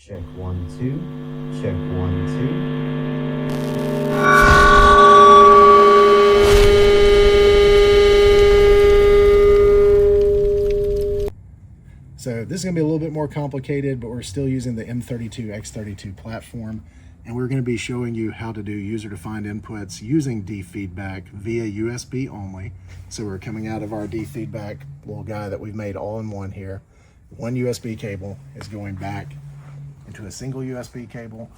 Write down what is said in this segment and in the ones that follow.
Check 1 2. Check 1 2. So this is going to be a little bit more complicated, but we're still using the M32 X32 platform, and we're going to be showing you how to do user-defined inputs using Defeedback via USB only. So we're coming out of our Defeedback little guy that we've made all in one here. One USB cable is going back into a single USB cable,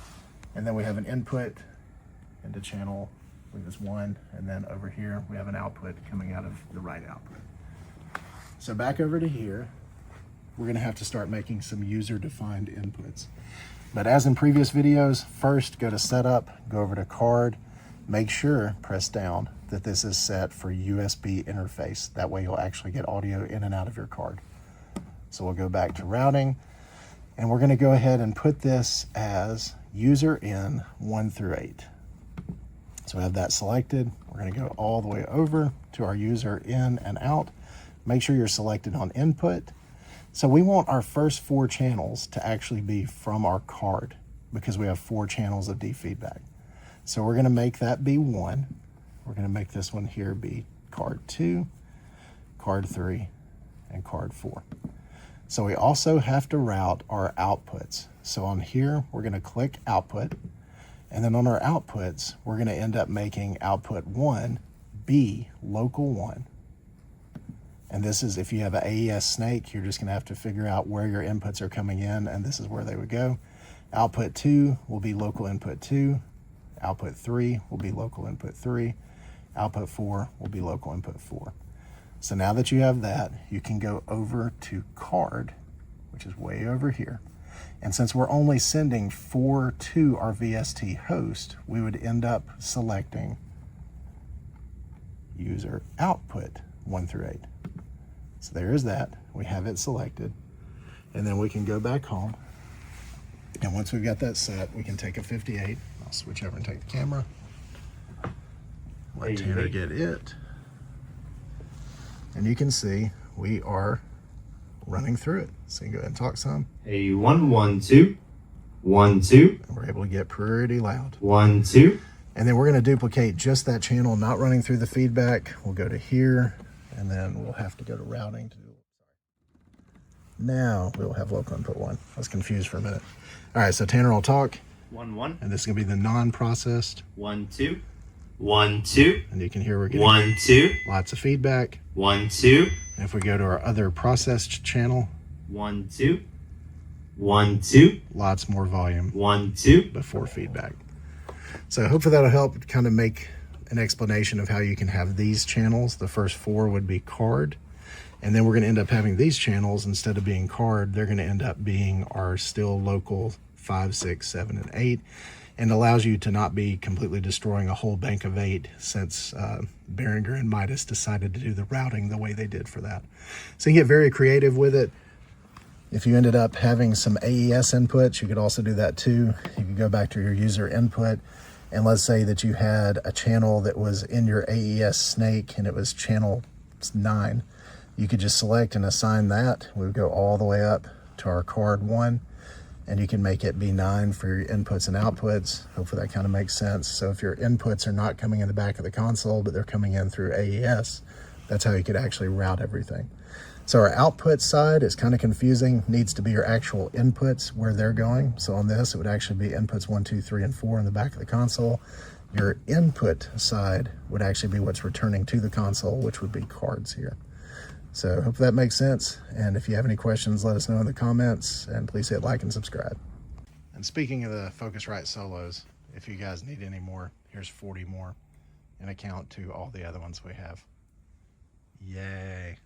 and then we have an input into channel, I believe it's 1, and then over here we have an output coming out of the right output. So back over to here, we're going to have to start making some user-defined inputs. But as in previous videos, first go to Setup, go over to Card, make sure, press down, that this is set for USB interface. That way you'll actually get audio in and out of your card. So we'll go back to Routing, and we're going to go ahead and put this as user in 1 through 8. So we have that selected. We're going to go all the way over to our user in and out. Make sure you're selected on input. So we want our first 4 channels to actually be from our card because we have 4 channels of Defeedback. So we're going to make that be 1. We're going to make this one here be card 2, card 3, and card 4. So we also have to route our outputs. So on here, we're going to click output, and then on our outputs, we're going to end up making output 1 be local 1. And this is, if you have an AES snake, you're just going to have to figure out where your inputs are coming in, and this is where they would go. Output 2 will be local input 2. Output 3 will be local input 3. Output 4 will be local input 4. So now that you have that, you can go over to Card, which is way over here. And since we're only sending 4 to our VST host, we would end up selecting user output 1 through 8. So there is that. We have it selected. And then we can go back home. And once we've got that set, we can take a 58. I'll switch over and take the camera. Let Tanner get it. And you can see we are running through it. So you can go ahead and talk some. Hey, 1 1 2 1 2. And we're able to get pretty loud. 1 2. And then we're going to duplicate just that channel, not running through the feedback. We'll go to here, and then we'll have to go to Routing to do it. Now we'll have local input 1. I was confused for a minute. All right, so Tanner will talk. 1 1. And this is going to be the non-processed. 1 2. 1 2. And you can hear we're getting 1 2. lots of feedback. 1 2. And if we go to our other processed channel, 1 2. 1 2. lots more volume 1 2. before feedback. So hopefully that'll help kind of make an explanation of how you can have these channels. The first 4 would be card, and then we're going to end up having these channels, instead of being card, they're going to end up being our still local 5, 6, 7, and 8, and allows you to not be completely destroying a whole bank of 8, since Behringer and Midas decided to do the routing the way they did for that. So you can get very creative with it. If you ended up having some AES inputs, you could also do that too. You could go back to your user input, and let's say that you had a channel that was in your AES snake and it was channel 9. You could just select and assign that. We would go all the way up to our card 1, and you can make it be 9 for your inputs and outputs. Hopefully that kind of makes sense. So if your inputs are not coming in the back of the console, but they're coming in through AES, that's how you could actually route everything. So our output side is kind of confusing. Needs to be your actual inputs, where they're going. So on this, it would actually be inputs 1, 2, 3, and 4 in the back of the console. Your input side would actually be what's returning to the console, which would be cards here. So hope that makes sense. And if you have any questions, let us know in the comments, and please hit like and subscribe. And speaking of the Focusrite solos, if you guys need any more, here's 40 more in account to all the other ones we have. Yay.